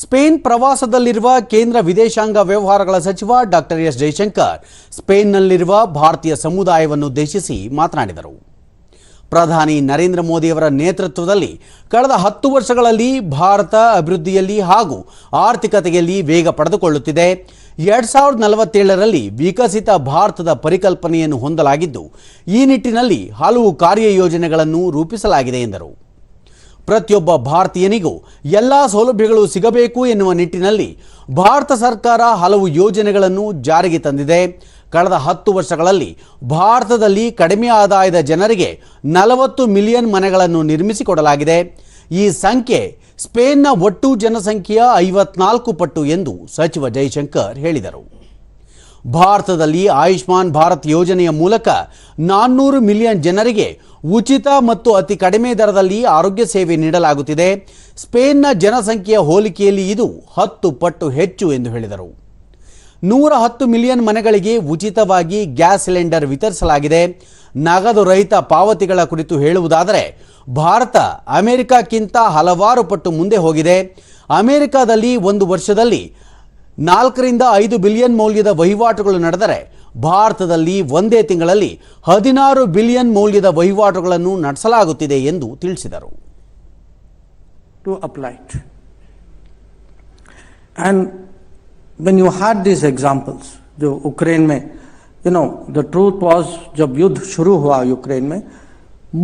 Spain ಪ್ರವಾಸದಲ್ಲಿರುವ ಕೇಂದ್ರ ವಿದೇಶಾಂಗ ವ್ಯವಹಾರಗಳ ಸಚಿವ ಡಾಕ್ಟರ್ ಎಸ್ ಜೈಶಂಕರ್ ಸ್ಪೇನ್ನಲ್ಲಿರುವ ಭಾರತೀಯ ಸಮುದಾಯವನ್ನು ಉದ್ದೇಶಿಸಿ ಮಾತನಾಡಿದರು. ಪ್ರಧಾನಿ ನರೇಂದ್ರ ಮೋದಿಯವರ ನೇತೃತ್ವದಲ್ಲಿ ಕಳೆದ 10 ವರ್ಷಗಳಲ್ಲಿ ಭಾರತ ಅಭಿವೃದ್ಧಿಯಲ್ಲಿ ಹಾಗೂ ಆರ್ಥಿಕತೆಯಲ್ಲಿ ವೇಗ ಪಡೆದುಕೊಳ್ಳುತ್ತಿದೆ. 2047ರಲ್ಲಿ ವಿಕಸಿತ ಭಾರತದ ಪರಿಕಲ್ಪನೆಯನ್ನು ಹೊಂದಲಾಗಿದ್ದು, ಈ ನಿಟ್ಟಿನಲ್ಲಿ ಹಲವು ಕಾರ್ಯಯೋಜನೆಗಳನ್ನು ರೂಪಿಸಲಾಗಿದೆ ಎಂದರು. ಪ್ರತಿಯೊಬ್ಬ ಭಾರತೀಯನಿಗೂ ಎಲ್ಲ ಸೌಲಭ್ಯಗಳು ಸಿಗಬೇಕು ಎನ್ನುವ ನಿಟ್ಟಿನಲ್ಲಿ ಭಾರತ ಸರ್ಕಾರ ಹಲವು ಯೋಜನೆಗಳನ್ನು ಜಾರಿಗೆ ತಂದಿದೆ. ಕಳೆದ 10 ವರ್ಷಗಳಲ್ಲಿ ಭಾರತದಲ್ಲಿ ಕಡಿಮೆ ಆದಾಯದ ಜನರಿಗೆ 40 ಮಿಲಿಯನ್ ಮನೆಗಳನ್ನು ನಿರ್ಮಿಸಿಕೊಡಲಾಗಿದೆ. ಈ ಸಂಖ್ಯೆ ಸ್ಪೇನ್ನ ಒಟ್ಟು ಜನಸಂಖ್ಯೆಯ 54 ಪಟ್ಟು ಎಂದು ಸಚಿವ ಜೈಶಂಕರ್ ಹೇಳಿದರು. ಭಾರತದಲ್ಲಿ ಆಯುಷ್ಮಾನ್ ಭಾರತ್ ಯೋಜನೆಯ ಮೂಲಕ 400 ಮಿಲಿಯನ್ ಜನರಿಗೆ ಉಚಿತ ಮತ್ತು ಅತಿ ಕಡಿಮೆ ದರದಲ್ಲಿ ಆರೋಗ್ಯ ಸೇವೆ ನೀಡಲಾಗುತ್ತಿದೆ. ಸ್ಪೇನ್ನ ಜನಸಂಖ್ಯೆಯ ಹೋಲಿಕೆಯಲ್ಲಿ ಇದು 10 ಪಟ್ಟು ಹೆಚ್ಚು ಎಂದು ಹೇಳಿದರು. 110 ಮಿಲಿಯನ್ ಮನೆಗಳಿಗೆ ಉಚಿತವಾಗಿ ಗ್ಯಾಸ್ ಸಿಲಿಂಡರ್ ವಿತರಿಸಲಾಗಿದೆ. ನಗದು ರಹಿತ ಪಾವತಿಗಳ ಕುರಿತು ಹೇಳುವುದಾದರೆ ಭಾರತ ಅಮೆರಿಕಕ್ಕಿಂತ ಹಲವಾರು ಪಟ್ಟು ಮುಂದೆ ಹೋಗಿದೆ. ಅಮೆರಿಕದಲ್ಲಿ ಒಂದು ವರ್ಷದಲ್ಲಿ 4 ರಿಂದ 5 ಬಿಲಿಯನ್ ಮೌಲ್ಯದ ವಹಿವಾಟುಗಳು ನಡೆದರೆ ಭಾರತದಲ್ಲಿ ಒಂದೇ ತಿಂಗಳಲ್ಲಿ 16 ಬಿಲಿಯನ್ ಮೌಲ್ಯದ ವಹಿವಾಟುಗಳನ್ನು ನಡೆಸಲಾಗುತ್ತಿದೆ ಎಂದು ತಿಳಿಸಿದರು. When you had these examples, जो यूक्रेन में, the truth was जब युद्ध शुरू हुआ यूक्रेन में,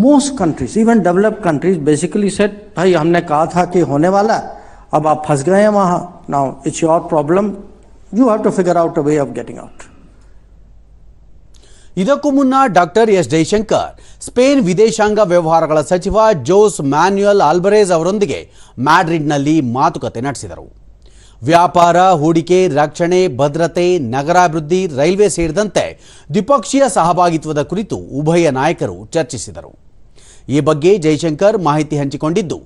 most countries, even developed countries, basically said, भाई हमने कहा था कि होने वाला, अब आप फंस गए हैं वहाँ. Now it's your problem. You have to figure out a way of getting out. ಇದಕ್ಕೂ ಮುನ್ನ ಡಾಕ್ಟರ್ ಎಸ್ ಜೈಶಂಕರ್ ಸ್ಪೇನ್ ವಿದೇಶಾಂಗ ವ್ಯವಹಾರಗಳ ಸಚಿವ ಜೋಸ್ ಮ್ಯಾನ್ಯುಯಲ್ ಆಲ್ಬರೇಜ್ ಅವರೊಂದಿಗೆ ಮ್ಯಾಡ್ರಿಡ್ನಲ್ಲಿ ಮಾತುಕತೆ ನಡೆಸಿದರು. ವ್ಯಾಪಾರ, ಹೂಡಿಕೆ, ರಕ್ಷಣೆ, ಭದ್ರತೆ, ನಗರಾಭಿವೃದ್ಧಿ, ರೈಲ್ವೆ ಸೇರಿದಂತೆ ದ್ವಿಪಕ್ಷೀಯ ಸಹಭಾಗಿತ್ವದ ಕುರಿತು ಉಭಯ ನಾಯಕರು ಚರ್ಚಿಸಿದರು. ಈ ಬಗ್ಗೆ ಜೈಶಂಕರ್ ಮಾಹಿತಿ ಹಂಚಿಕೊಂಡಿದ್ದು,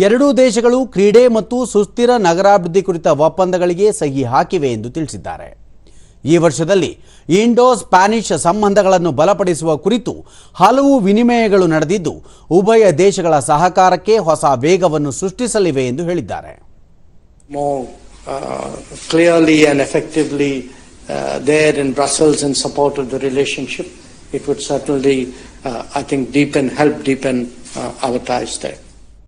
ಎರಡೂ ದೇಶಗಳು ಕ್ರೀಡೆ ಮತ್ತು ಸುಸ್ಥಿರ ನಗರಾಭಿವೃದ್ಧಿ ಕುರಿತ ಒಪ್ಪಂದಗಳಿಗೆ ಸಹಿ ಹಾಕಿವೆ ಎಂದು ತಿಳಿಸಿದ್ದಾರೆ. ಈ ವರ್ಷದಲ್ಲಿ ಇಂಡೋ ಸ್ಪ್ಯಾನಿಷ್ ಸಂಬಂಧಗಳನ್ನು ಬಲಪಡಿಸುವ ಕುರಿತು ಹಲವು ವಿನಿಮಯಗಳು ನಡೆದಿದ್ದು, ಉಭಯ ದೇಶಗಳ ಸಹಕಾರಕ್ಕೆ ಹೊಸ ವೇಗವನ್ನು ಸೃಷ್ಟಿಸಲಿವೆ ಎಂದು ಹೇಳಿದ್ದಾರೆ. Clearly and effectively there in Brussels in support of the relationship, it would certainly, I think, help deepen our ties there.